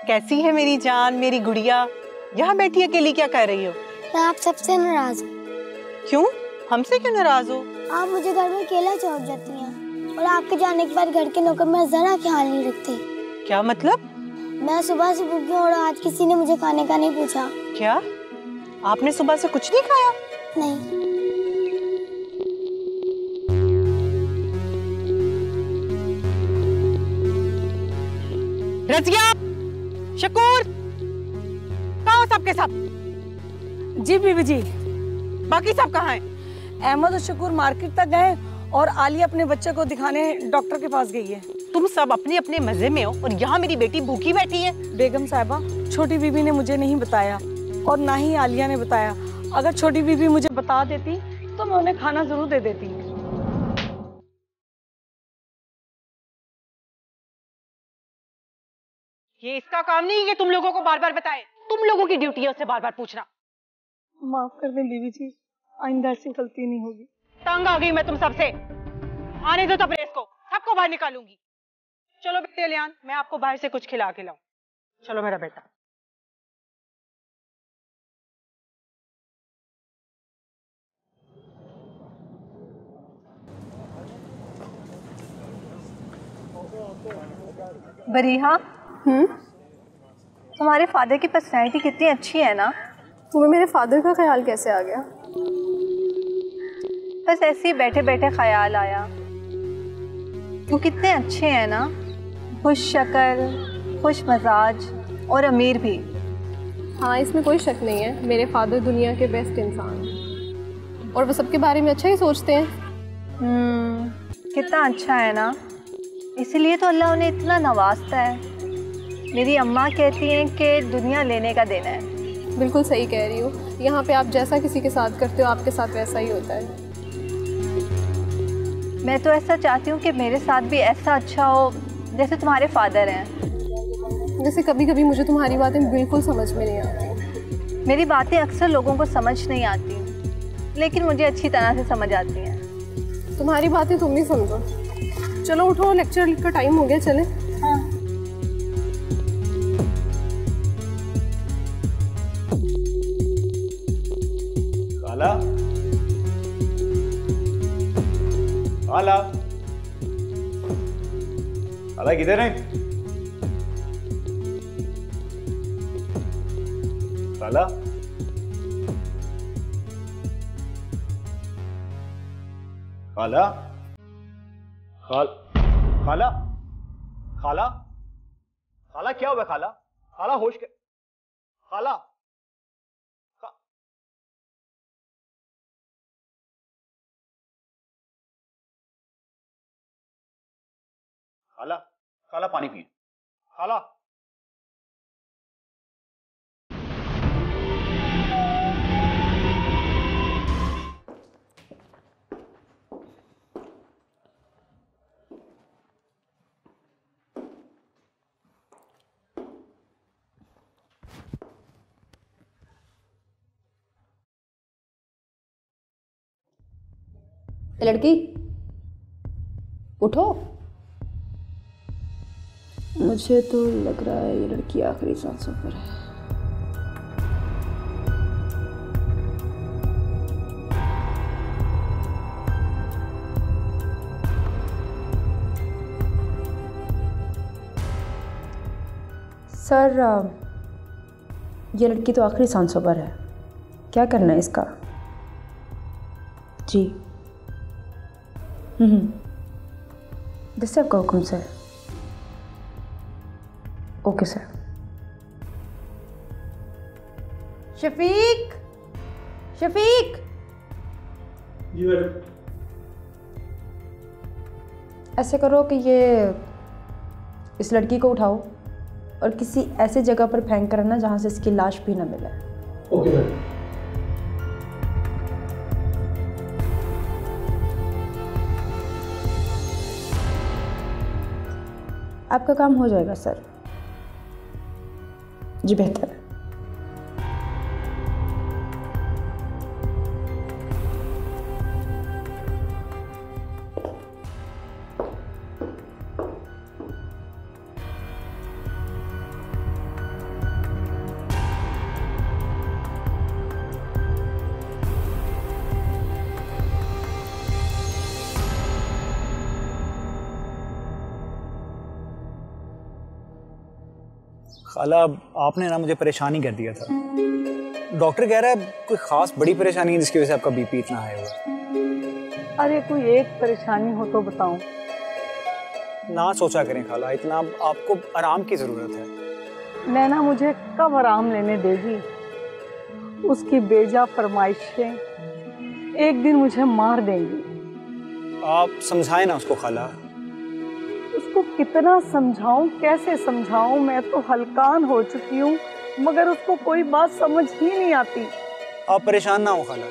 कैसी है मेरी जान, मेरी गुड़िया? यहाँ बैठी अकेली क्या कर रही हो? मैं आप सबसे नाराज हूँ। क्यों? हमसे क्यों नाराज हो? आप मुझे घर में अकेला छोड़ जाती हैं और आपके जाने के बाद घर के नौकर मेरा जरा ख्याल नहीं रखते। क्या मतलब? मैं सुबह से भूखी हूँ और आज किसी ने मुझे खाने का नहीं पूछा। क्या? आपने सुबह से कुछ नहीं खाया? नहीं। रजिया, शकूर, कहाँ हो सबके सब? जी बीबी जी। बाकी सब कहाँ हैं? अहमद और शकूर मार्केट तक गए और आलिया अपने बच्चे को दिखाने डॉक्टर के पास गई है। तुम सब अपने अपने मजे में हो और यहाँ मेरी बेटी भूखी बैठी है। बेगम साहिबा, छोटी बीबी ने मुझे नहीं बताया और ना ही आलिया ने बताया। अगर छोटी बीबी मुझे बता देती तो मैं उन्हें खाना जरूर दे देती। ये इसका काम नहीं है कि तुम लोगों को बार बार बताए। तुम लोगों की ड्यूटी है उससे बार बार पूछना। माफ कर दें बीबी जी, आइंदा ऐसी गलती नहीं होगी। तंग आ गई मैं तुम सबसे। आने दो तबरेज को, सबको बाहर निकालूंगी। चलो बेटे लियान, मैं आपको बाहर से कुछ खिला के लाऊं। चलो मेरा बेटा। बरीहा, तुम्हारे फादर की पर्सनैलिटी कितनी अच्छी है ना। तुम्हें मेरे फादर का ख्याल कैसे आ गया? बस ऐसे ही बैठे बैठे ख्याल आया। वो कितने अच्छे हैं ना, खुश शक्ल, खुश मजाज और अमीर भी। हाँ, इसमें कोई शक नहीं है, मेरे फादर दुनिया के बेस्ट इंसान हैं और वो सबके बारे में अच्छा ही सोचते हैं। कितना अच्छा है ना, इसीलिए तो अल्लाह उन्हें इतना नवाजता है। मेरी अम्मा कहती हैं कि दुनिया लेने का देना है। बिल्कुल सही कह रही हो, यहाँ पे आप जैसा किसी के साथ करते हो आपके साथ वैसा ही होता है। मैं तो ऐसा चाहती हूँ कि मेरे साथ भी ऐसा अच्छा हो जैसे तुम्हारे फादर हैं। जैसे कभी कभी मुझे तुम्हारी बातें बिल्कुल समझ में नहीं आती। मेरी बातें अक्सर लोगों को समझ नहीं आती, लेकिन मुझे अच्छी तरह से समझ आती हैं। तुम्हारी बातें तुम नहीं समझो। चलो उठो, लेक्चर का टाइम हो गया, चले। हाँ। काला, काला, काला किधर है? काला, काला, खाला, खाला, खाला क्या हुआ? खाला, खाला होश के, खाला, खाला, खाला पानी पिए, खाला। लड़की उठो। मुझे तो लग रहा है ये लड़की आखिरी सांसों पर है। सर, ये लड़की तो आखिरी सांसों पर है, क्या करना है इसका? जी। जैसे आपका हुक्म sir. Okay sir. Shafiq, Shafiq. जी मैडम। ऐसे करो कि ये इस लड़की को उठाओ और किसी ऐसे जगह पर फेंक कर ना जहाँ से इसकी लाश भी ना मिले। Okay madam. आपका काम हो जाएगा सर। जी बेहतर है। खाला आपने ना मुझे परेशान ही कर दिया था। डॉक्टर कह रहा है कोई खास बड़ी परेशानी है जिसकी वजह से आपका बीपी इतना हाई हुआ। अरे कोई एक परेशानी हो तो बताऊं। ना सोचा करें खाला, इतना आपको आराम की जरूरत है। नैना मुझे कब आराम लेने देगी? उसकी बेजा फरमाइशें एक दिन मुझे मार देंगी। आप समझाएं ना उसको खाला। उसको कितना समझाऊं, कैसे समझाऊं? मैं तो हलकान हो चुकी हूँ, मगर उसको कोई बात समझ ही नहीं आती। आप परेशान ना हो खाला,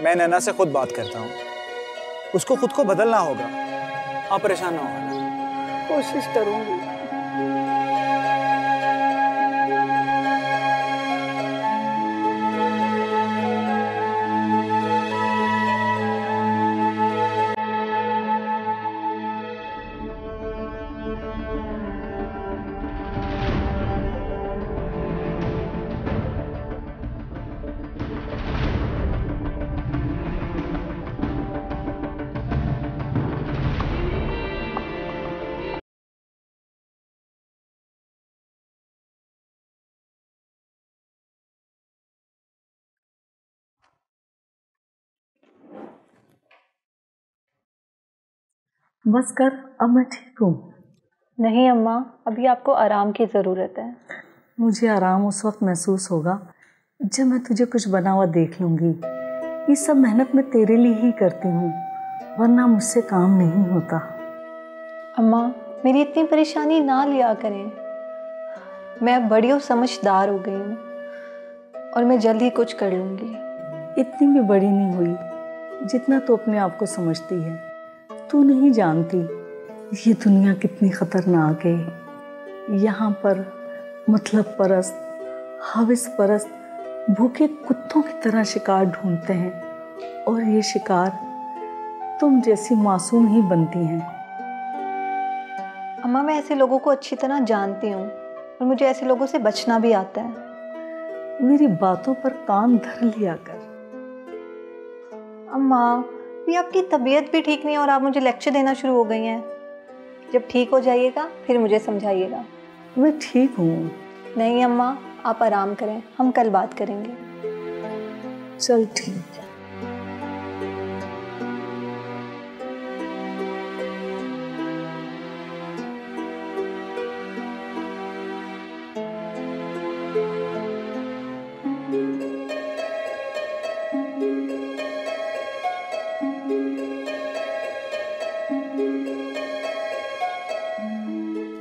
मैं नैना से खुद बात करता हूँ। उसको खुद को बदलना होगा, आप परेशान ना हो खाला। कोशिश करूंगी। बस कर, अब मैं ठीक हूँ। नहीं अम्मा, अभी आपको आराम की ज़रूरत है। मुझे आराम उस वक्त महसूस होगा जब मैं तुझे कुछ बना हुआ देख लूँगी। ये सब मेहनत मैं तेरे लिए ही करती हूँ, वरना मुझसे काम नहीं होता। अम्मा, मेरी इतनी परेशानी ना लिया करें। मैं अब बड़ी और समझदार हो गई हूँ और मैं जल्द ही कुछ कर लूँगी। इतनी भी बड़ी नहीं हुई जितना तो अपने आप को समझती है। तू नहीं जानती ये दुनिया कितनी खतरनाक है। यहाँ पर मतलब परस्त, हविस परस्त भूखे कुत्तों की तरह शिकार ढूंढते हैं और ये शिकार तुम जैसी मासूम ही बनती हैं। अम्मा, मैं ऐसे लोगों को अच्छी तरह जानती हूँ और मुझे ऐसे लोगों से बचना भी आता है। मेरी बातों पर कान धर लिया कर। अम्मा, भी आपकी तबीयत भी ठीक नहीं और आप मुझे लेक्चर देना शुरू हो गई हैं। जब ठीक हो जाइएगा फिर मुझे समझाइएगा। मैं ठीक हूँ। नहीं अम्मा, आप आराम करें, हम कल बात करेंगे। चल ठीक है।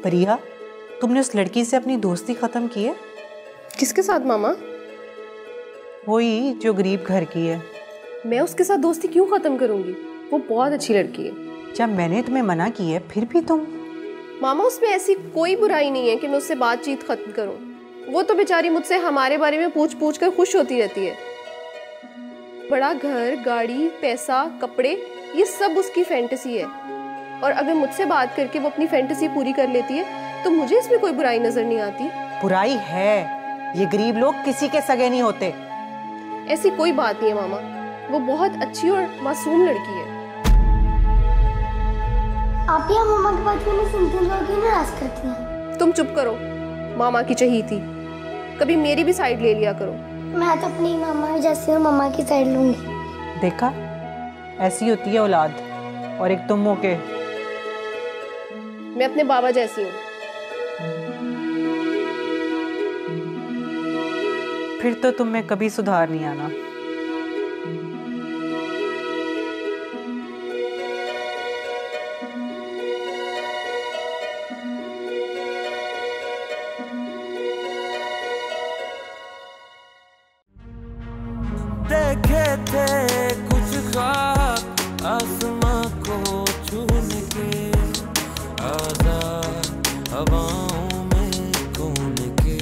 प्रिया, तुमने उस लड़की से अपनी दोस्ती खत्म की है? किसके साथ मामा? वही जो गरीब घर की है। मैं उसके साथ दोस्ती क्यों खत्म करूंगी? वो बहुत अच्छी लड़की है। जब मैंने तुम्हें मना की है फिर भी तुम। मामा, उसमें ऐसी कोई बुराई नहीं है कि मैं उससे बातचीत खत्म करूं। वो तो बेचारी मुझसे हमारे बारे में पूछ पूछ कर खुश होती रहती है। बड़ा घर, गाड़ी, पैसा, कपड़े, ये सब उसकी फैंटेसी है और अगर मुझसे बात करके वो अपनी फैंटेसी पूरी कर लेती है तो मुझे इसमें कोई बुराई नजर नहीं आती। बुराई है, ये गरीब लोग किसी के सगे नहीं होते। ऐसी कोई बात नहीं है मामा, वो बहुत अच्छी और मासूम लड़की है। आप यहाँ मामा की बात क्यों नहीं सुनती, लोग क्यों नाराज करती हैं? तुम चुप करो, मामा की चहीती, कभी मेरी भी साइड ले लिया करो। मैं तो अपनी मामा जैसी हूँ, मामा की साइड लूंगी। देखा, ऐसी होती है औलाद। और एक तुम हो के। मैं अपने बाबा जैसी हूँ। फिर तो तुम में कभी सुधार नहीं आना। देखे थे कुछ ख्वाब आसमां को छूने के, आजाद हवाओं में कौन के।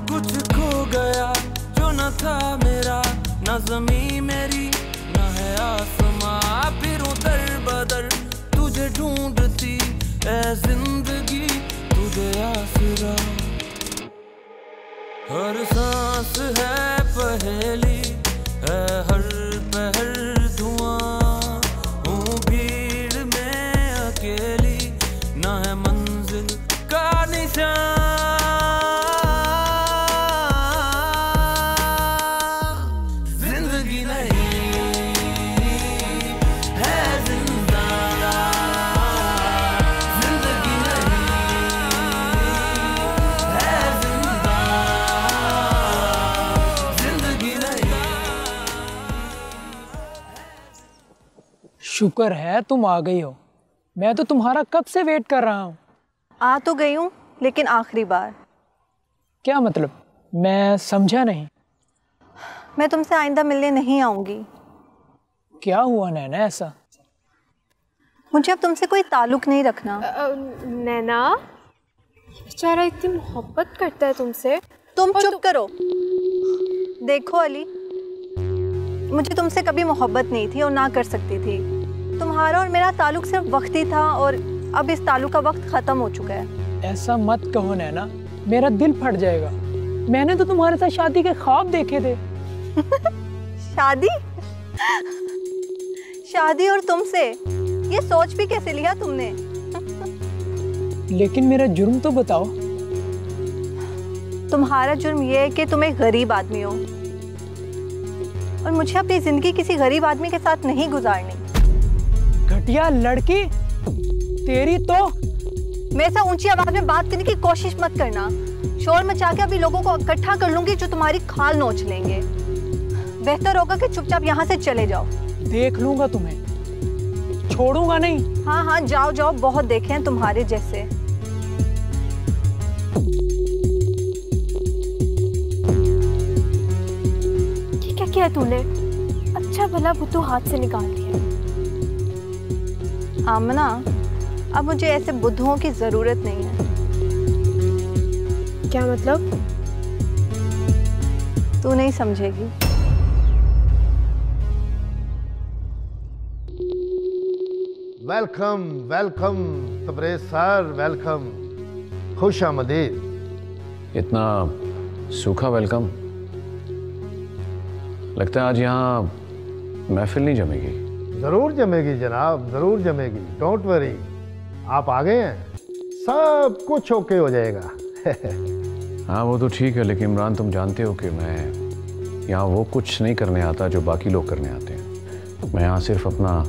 कुछ खो गया जो न था मेरा, न ज़मीं मेरी न है आसमां। फिरूं दर बदर तुझे ढूंढती ऐ जिंदगी, तुझे आसरा। हर सांस है पहेली, है हर पहर धुआं। हूँ भीड़ में अकेली, ना है मंजिल जिंदगी नहीं है जिंदा, जिंदगी नहीं है जिंदा, जिंदगी नहीं। शुक्र है तुम आ गई हो, मैं तो तुम्हारा कब से वेट कर रहा हूँ। आ तो गई हूँ, लेकिन आखिरी बार। क्या मतलब? मैं समझा नहीं। मैं तुमसे आइंदा मिलने नहीं आऊंगी। क्या हुआ नैना ऐसा? मुझे अब तुमसे कोई ताल्लुक नहीं रखना। नैना, बेचारा इतनी मोहब्बत करता है तुमसे। तुम चुप करो। देखो अली, मुझे तुमसे कभी मोहब्बत नहीं थी और ना कर सकती थी। तुम्हारा और मेरा ताल्लुक सिर्फ वक्ती था और अब इस ताल्लुक का वक्त खत्म हो चुका है। ऐसा मत कहो नैना, मेरा दिल फट जाएगा। मैंने तो तुम्हारे साथ शादी के ख्वाब देखे थे। शादी? शादी और तुमसे? ये सोच भी कैसे लिया तुमने? लेकिन मेरा जुर्म तो बताओ। तुम्हारा जुर्म ये है कि तुम एक गरीब आदमी हो और मुझे अपनी जिंदगी किसी गरीब आदमी के साथ नहीं गुजारनी। घटिया लड़की तेरी तो। मेरे से ऊंची आवाज में बात करने की कोशिश मत करना। शोर मचा के अभी लोगों को इकट्ठा कर लूंगी जो तुम्हारी खाल नोच लेंगे। बेहतर होगा कि चुपचाप यहाँ से चले जाओ। देख लूंगा तुम्हें, छोड़ूंगा नहीं। हाँ हाँ, जाओ जाओ, बहुत देखे हैं तुम्हारे जैसे। क्या किया तूने? अच्छा भला बुद्धू हाथ से निकाल दिया। आमना, अब मुझे ऐसे बुद्धुओं की जरूरत नहीं है। क्या मतलब? तू नहीं समझेगी। Welcome welcome Tabrez sir, welcome, खुश आमदीद। इतना सूखा वेलकम? लगता है आज यहाँ महफिल नहीं जमेगी। जरूर जमेगी जनाब, जरूर जमेगी, डोंट वरी। आप आ गए हैं, सब कुछ ओके हो जाएगा। हाँ वो तो ठीक है, लेकिन इमरान तुम जानते हो कि मैं यहाँ वो कुछ नहीं करने आता जो बाकी लोग करने आते हैं। मैं यहाँ सिर्फ अपना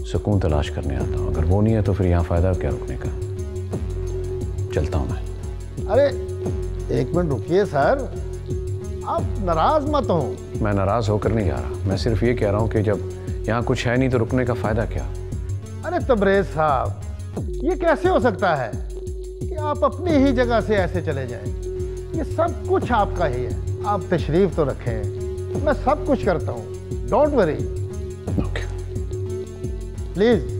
सुकून तलाश करने आता हूँ। अगर वो नहीं है तो फिर यहाँ फ़ायदा क्या रुकने का। चलता हूँ मैं। अरे एक मिनट रुकिए सर, आप नाराज मत हो। मैं नाराज़ होकर नहीं जा रहा, मैं सिर्फ ये कह रहा हूँ कि जब यहाँ कुछ है नहीं तो रुकने का फ़ायदा क्या। अरे तबरेज साहब, ये कैसे हो सकता है कि आप अपनी ही जगह से ऐसे चले जाएं? ये सब कुछ आपका ही है। आप तशरीफ तो रखें, मैं सब कुछ करता हूँ, डोंट वरी। Okay please.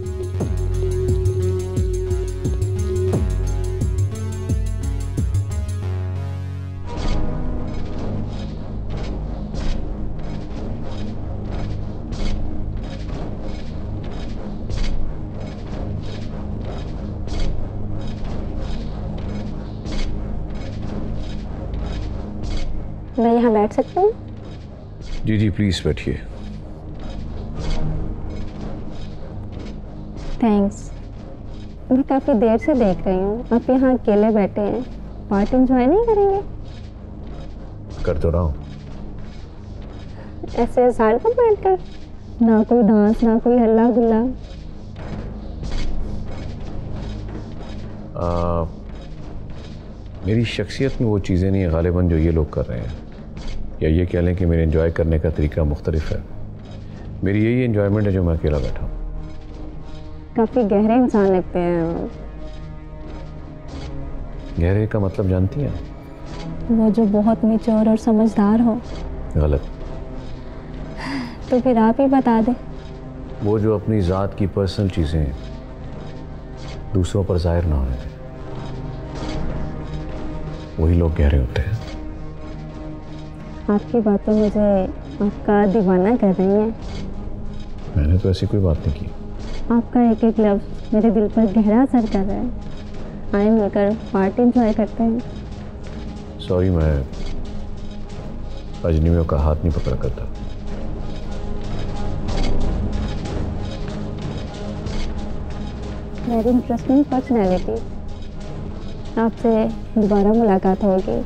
मैं यहाँ बैठ सकती हूँ? जी जी प्लीज़ बैठिए। थैंक्स। मैं काफ़ी देर से देख रही हूँ आप यहाँ अकेले बैठे हैं। पार्टी एंजॉय नहीं करेंगे? कर तो रहा हूँ। ऐसे साइड पर बैठकर, ना कोई डांस ना कोई हल्ला गुल्ला। मेरी शख्सियत में वो चीज़ें नहीं है गालिबन जो ये लोग कर रहे हैं, या ये कह लें कि मेरे एंजॉय करने का तरीका मुख्तलिफ है। मेरी यही एंजॉयमेंट है जो मैं अकेला बैठा हूँ। काफ़ी गहरे इंसान लगते हैं। गहरे का मतलब जानती हैं? वो जो बहुत मैच्योर और समझदार हो। गलत। तो फिर आप ही बता दें। वो जो अपनी ज़ात की पर्सनल चीज़ें दूसरों पर जाहिर ना होने दें, वही लोग गहरे होते हैं। आपकी बातें मुझे आपका दीवाना कर रही हैं। मैंने तो ऐसी कोई बात नहीं की। आपका एक एक लफ्ज़ मेरे दिल पर गहरा असर कर रहा है। आए मिलकर पार्टी एंजॉय करते हैं। सॉरी, मैं अजनबियों का हाथ नहीं पकड़ा करता। Very interesting personality. आपसे दोबारा मुलाकात होगी।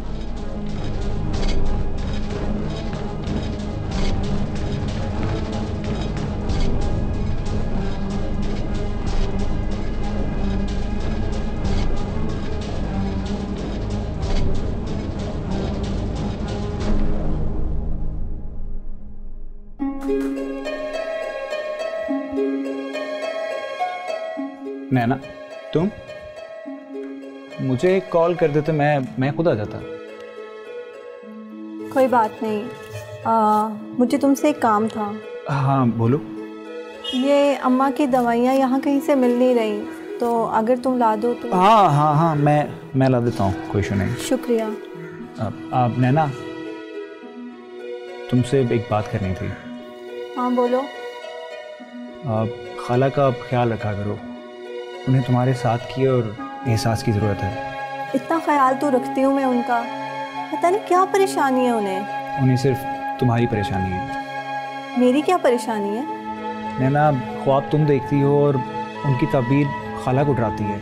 नैना, तुम मुझे कॉल कर देते, मैं खुद आ जाता। कोई बात नहीं, मुझे तुमसे एक काम था। हाँ बोलो। ये अम्मा की दवाइयाँ यहाँ कहीं से मिल नहीं रही, तो अगर तुम ला दो तो। हाँ मैं ला देता हूँ, कोई इशू नहीं। शुक्रिया। अब नैना, तुमसे एक बात करनी थी। हाँ बोलो। खाला का ख्याल रखा करो, उन्हें तुम्हारे साथ की और एहसास की ज़रूरत है। इतना ख्याल तो रखती हूँ मैं उनका, पता नहीं क्या परेशानी है उन्हें। उन्हें सिर्फ तुम्हारी परेशानी है। मेरी क्या परेशानी है? नैना, ख्वाब तुम देखती हो और उनकी तबीर खाला को डराती है।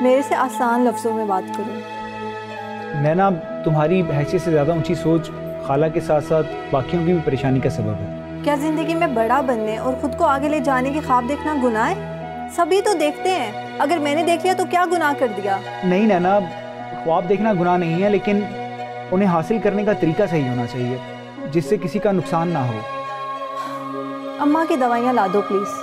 मेरे से आसान लफ्ज़ों में बात करो। नैना, तुम्हारी हैसियत से ज़्यादा ऊंची सोच खाला के साथ साथ बाकियों की भी परेशानी का सबब है। क्या ज़िंदगी में बड़ा बनने और ख़ुद को आगे ले जाने के ख्वाब देखना गुनाह है? सभी तो देखते हैं, अगर मैंने देख लिया तो क्या गुनाह कर दिया? नहीं नैना, ख्वाब देखना गुनाह नहीं है, लेकिन उन्हें हासिल करने का तरीका सही होना चाहिए, जिससे किसी का नुकसान ना हो। अम्मा की दवाइयाँ ला दो प्लीज़।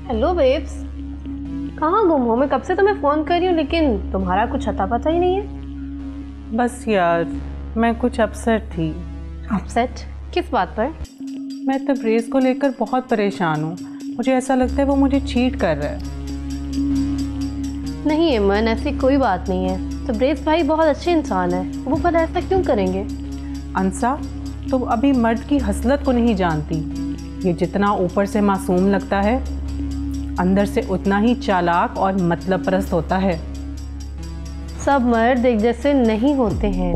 हेलो बेब्स, कहाँ गुम हो? मैं कब से तुम्हें फ़ोन कर रही हूँ, लेकिन तुम्हारा कुछ अता पता ही नहीं है। बस यार, मैं कुछ अपसेट थी। अपसेट? किस बात पर? मैं तब्रेज़ को लेकर बहुत परेशान हूँ। मुझे ऐसा लगता है वो मुझे चीट कर रहा है। नहीं अमन, ऐसी कोई बात नहीं है। तब्रेज़ भाई बहुत अच्छे इंसान है, वो भला ऐसा क्यों करेंगे? अंसा, तुम अभी मर्द की हसलत को नहीं जानती। ये जितना ऊपर से मासूम लगता है, अंदर से उतना ही चालाक और मतलब परस्त होता है। सब मर्द एक जैसे नहीं होते हैं,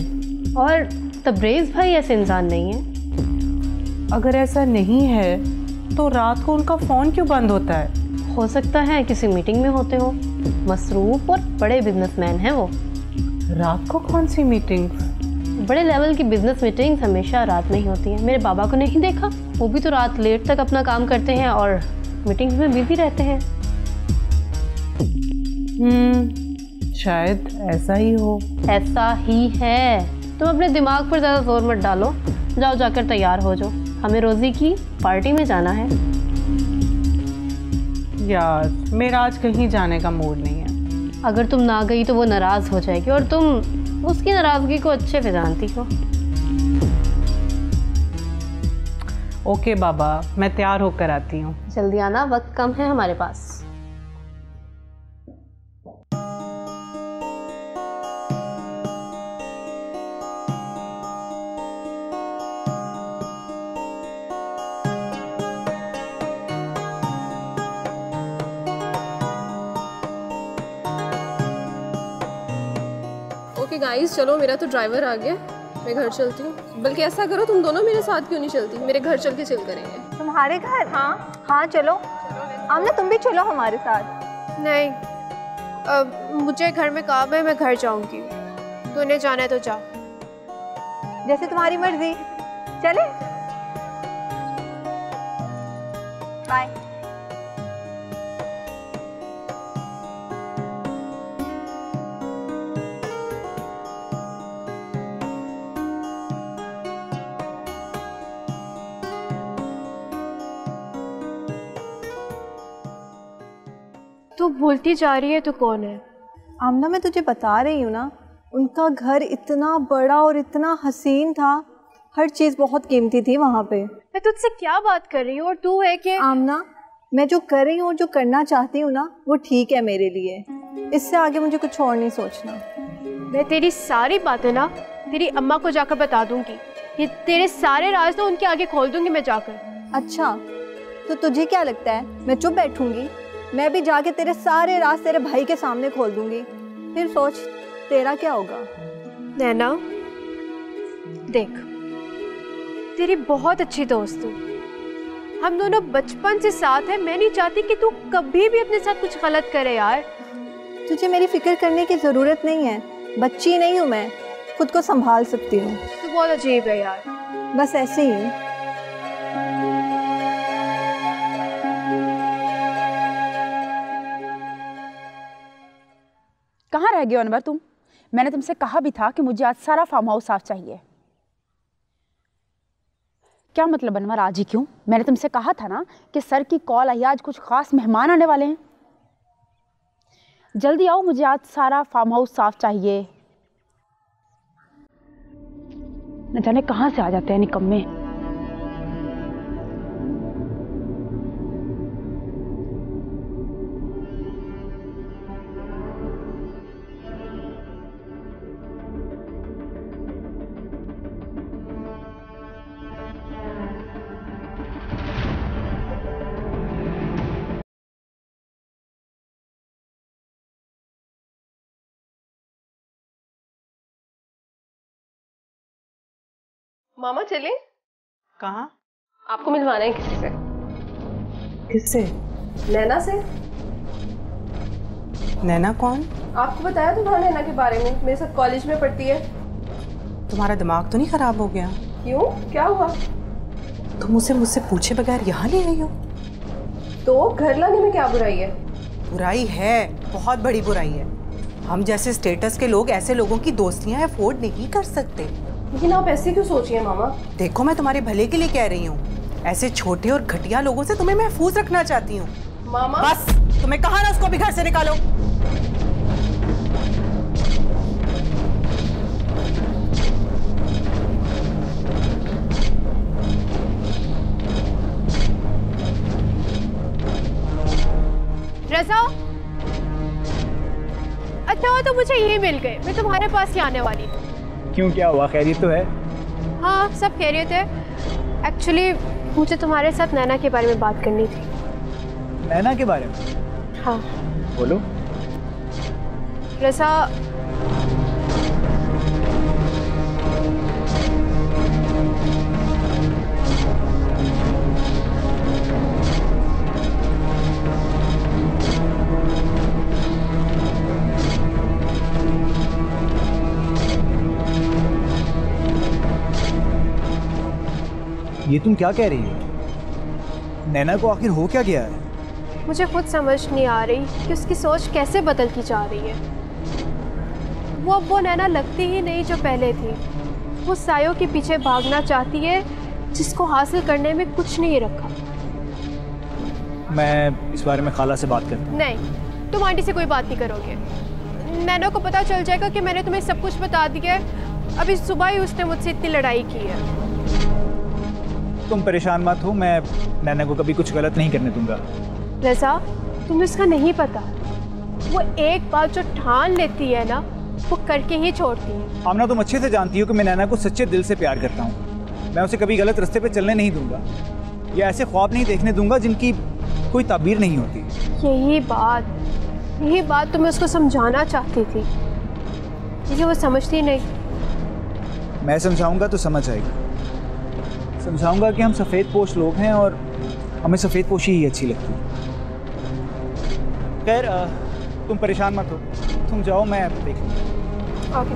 और तब्रेज़ भाई ऐसे इंसान नहीं है। अगर ऐसा नहीं है तो रात को उनका फ़ोन क्यों बंद होता है? हो सकता है किसी मीटिंग में होते हो। मसरूफ़ और बड़े बिजनेसमैन हैं वो। रात को कौन सी मीटिंग्स? बड़े लेवल की बिजनेस मीटिंग्स हमेशा रात में ही होती हैं। मेरे बाबा को नहीं देखा? वो भी तो रात लेट तक अपना काम करते हैं और मीटिंग्स में बिजी रहते हैं। शायद ऐसा ही हो। ऐसा ही है। तुम अपने दिमाग पर ज़्यादा जोर मत डालो। जाओ, जाकर तैयार हो जाओ, हमें रोज़ी की पार्टी में जाना है। यार, मेरा आज कहीं जाने का मूड नहीं है। अगर तुम ना गई तो वो नाराज़ हो जाएगी, और तुम उसकी नाराज़गी को अच्छे से जानती हो। ओके बाबा, मैं तैयार होकर आती हूँ। जल्दी आना, वक्त कम है हमारे पास। ओके गाइस, चलो, मेरा तो ड्राइवर आ गया, मैं घर चलती हूँ। बल्कि ऐसा करो, तुम दोनों मेरे साथ क्यों नहीं चलती? मेरे घर चल के चिल करेंगे। तुम्हारे घर? हाँ चलो। आमना, तुम भी चलो हमारे साथ। नहीं, मुझे घर में काम है, मैं घर जाऊंगी। तूने जाना है तो जा। जैसे तुम्हारी मर्जी। चले, बाय। तू भूलती जा रही है तो कौन है? आमना, मैं तुझे बता रही हूँ ना, उनका घर इतना बड़ा और इतना हसीन था, हर चीज़ बहुत कीमती थी वहाँ पे। मैं तुझसे क्या बात कर रही हूँ और तू है कि? आमना, मैं जो कर रही हूँ और जो करना चाहती हूँ ना, वो ठीक है मेरे लिए। इससे आगे मुझे कुछ और नहीं सोचना। मैं तेरी सारी बातें ना तेरी अम्मा को जाकर बता दूंगी। ये तेरे सारे राज ना उनके आगे खोल दूंगी मैं जाकर। अच्छा, तो तुझे क्या लगता है मैं चुप बैठूंगी? मैं भी जाके तेरे सारे राज तेरे भाई के सामने खोल दूंगी, फिर सोच तेरा क्या होगा। नैना, देख, तेरी बहुत अच्छी दोस्त हूँ, हम दोनों बचपन से साथ हैं। मैं नहीं चाहती कि तू कभी भी अपने साथ कुछ गलत करे यार। तुझे मेरी फिक्र करने की ज़रूरत नहीं है, बच्ची नहीं हूँ मैं, खुद को संभाल सकती हूँ। तू बहुत अजीब है यार। बस ऐसे ही। कहाँ रह गए अनवर तुम? मैंने तुमसे कहा भी था कि मुझे आज सारा फार्म हाउस साफ चाहिए। क्या मतलब अनवर, आज ही क्यों? मैंने तुमसे कहा था ना कि सर की कॉल आई, आज कुछ खास मेहमान आने वाले हैं। जल्दी आओ, मुझे आज सारा फार्म हाउस साफ चाहिए। न जाने कहाँ से आ जाते हैं निकम्मे। मामा चले? कहाँ? आपको मिलवाना है किसी से। किससे? नैना से। नैना कौन? आपको बताया तो था नैना के बारे में, मेरे साथ कॉलेज में पढ़ती है। तुम्हारा दिमाग तो नहीं खराब हो गया? क्यों, क्या हुआ? तुम उसे मुझसे पूछे बगैर यहाँ ले आई हो? तो घर लाने में क्या बुराई है? बुराई है, बहुत बड़ी बुराई है। हम जैसे स्टेटस के लोग ऐसे लोगों की दोस्तियां अफोर्ड नहीं कर सकते। लेकिन आप ऐसे क्यों सोच रही हैं मामा? देखो, मैं तुम्हारे भले के लिए कह रही हूँ। ऐसे छोटे और घटिया लोगों से तुम्हें महफूज रखना चाहती हूँ। मामा बस, तुम्हें कहा ना उसको भी घर से निकालो। रज़ा, अच्छा हुआ तो मुझे यही मिल गए। मैं तुम्हारे पास ही आने वाली थी। क्यों, क्या हुआ? खैरियत तो है? हाँ, सब खैरियत है। एक्चुअली मुझे तुम्हारे साथ नैना के बारे में बात करनी थी। नैना के बारे में? हाँ। बोलो। रज़ा, ये तुम क्या कह रही हो? नैना को आखिर हो क्या गया है? मुझे खुद समझ नहीं आ रही कि उसकी सोच कैसे बदलती जा रही है। वो अब वो नैना लगती ही नहीं जो पहले थी। वो सायों के पीछे भागना चाहती है जिसको हासिल करने में कुछ नहीं रखा। मैं इस बारे में खाला से बात करता हूँ। नहीं, तुम आंटी से कोई बात नहीं करोगे। नैना को पता चल जाएगा कि मैंने तुम्हें सब कुछ बता दिया है। अभी सुबह ही उसने मुझसे इतनी लड़ाई की है। तुम परेशान मत हो, मैं नैना को कभी कुछ गलत नहीं करने दूंगा। रज़ा, तुम्हें इसका नहीं पता। वो एक बात जो ठान लेती है ना, वो करके ही छोड़ती है। आमना, तुम अच्छे से जानती हो कि मैं नैना को सच्चे दिल से प्यार करता हूँ। मैं उसे कभी गलत रास्ते पे चलने नहीं दूंगा, या ऐसे ख्वाब नहीं देखने दूंगा जिनकी कोई ताबीर नहीं होती। यही बात तुम्हें उसको समझाना चाहती थी, लेकिन वो समझती नहीं। मैं समझाऊंगा तो समझ आएगी। समझाऊंगा कि हम सफ़ेद पोश लोग हैं और हमें सफ़ेद पोशी ही अच्छी लगती है। खैर, तुम परेशान मत हो, तुम जाओ, मैं देख लूँगा। ओके।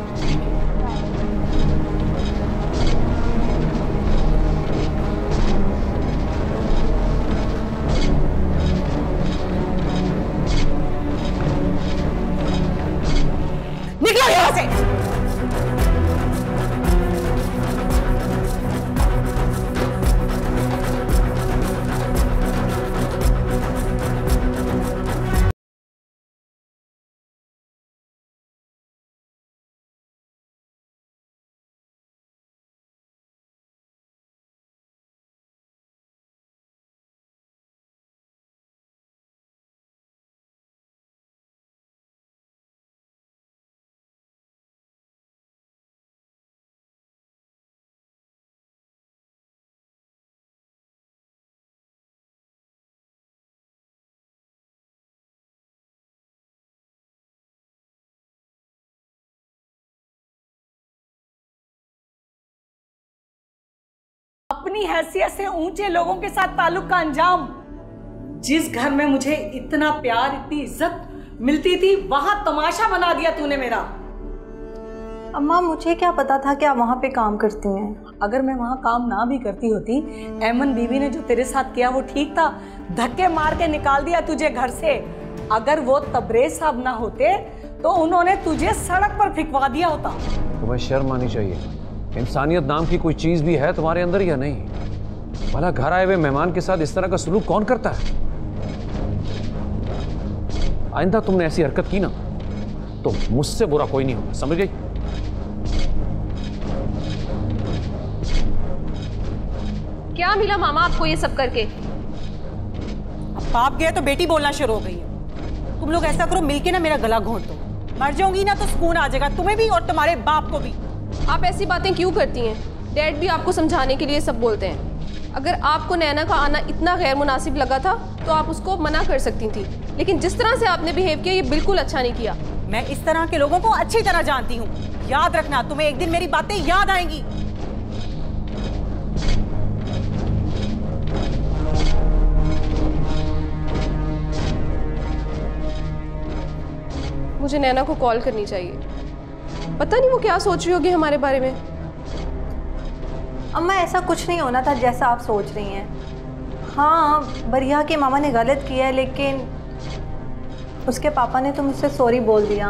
निकलो यहाँ से। अपनी हैसियत से ऊंचे लोगों के साथ ताल्लुक का अंजाम। जिस घर में मुझे इतना प्यार, इतनी इज्जत मिलती थी, वहां तमाशा बना दिया तूने मेरा। अम्मा मुझे क्या पता था कि आप वहाँ पे काम करती हैं। अगर मैं वहाँ काम ना भी करती होती, ऐमन बीवी ने जो तेरे साथ किया वो ठीक था। धक्के मार के निकाल दिया तुझे घर से। अगर वो तबरेज साहब ना होते तो उन्होंने तुझे सड़क पर फिकवा दिया होता। तुम्हें शर्म आनी चाहिए। इंसानियत नाम की कोई चीज भी है तुम्हारे अंदर या नहीं? भला घर आए हुए मेहमान के साथ इस तरह का सलूक कौन करता है? आइंदा तुमने ऐसी हरकत की ना तो मुझसे बुरा कोई नहीं होगा, समझ गई? क्या मिला मामा आपको ये सब करके? बाप गया तो बेटी बोलना शुरू हो गई है। तुम लोग ऐसा करो, मिलके ना मेरा गला घोंट दो। मर जाऊंगी ना तो सुकून आ जाएगा तुम्हें भी और तुम्हारे बाप को भी। आप ऐसी बातें क्यों करती हैं? डैड भी आपको समझाने के लिए सब बोलते हैं। अगर आपको नैना का आना इतना गैर मुनासिब लगा था तो आप उसको मना कर सकती थी, लेकिन जिस तरह से आपने बिहेव किया ये बिल्कुल अच्छा नहीं किया। मैं इस तरह के लोगों को अच्छी तरह जानती हूँ। याद रखना, तुम्हें एक दिन मेरी बातें याद आएंगी। मुझे नैना को कॉल करनी चाहिए। पता नहीं वो क्या सोच रही होगी हमारे बारे में। अम्मा ऐसा कुछ नहीं होना था जैसा आप सोच रही हैं। हाँ, बरिया के मामा ने गलत किया है, लेकिन उसके पापा ने तो मुझसे सॉरी बोल दिया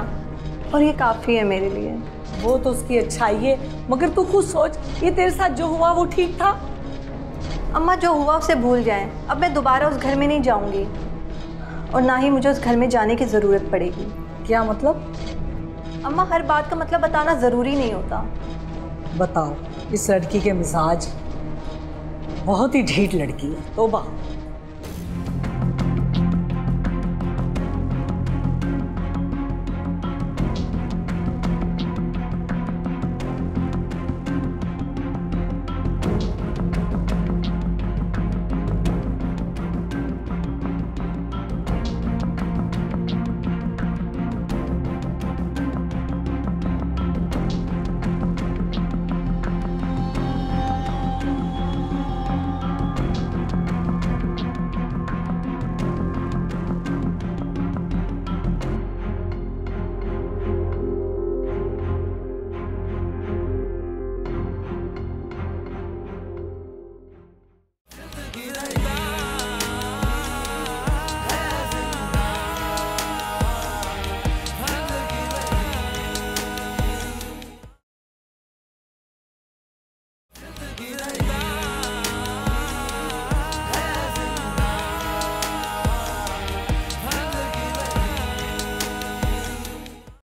और ये काफ़ी है मेरे लिए। वो तो उसकी अच्छाई है, मगर तू खुद सोच, ये तेरे साथ जो हुआ वो ठीक था? अम्मा जो हुआ उसे भूल जाएं। अब मैं दोबारा उस घर में नहीं जाऊंगी और ना ही मुझे उस घर में जाने की ज़रूरत पड़ेगी। क्या मतलब? अम्मा हर बात का मतलब बताना ज़रूरी नहीं होता। बताओ, इस लड़की के मिजाज बहुत ही ढीठ लड़की है। तौबा।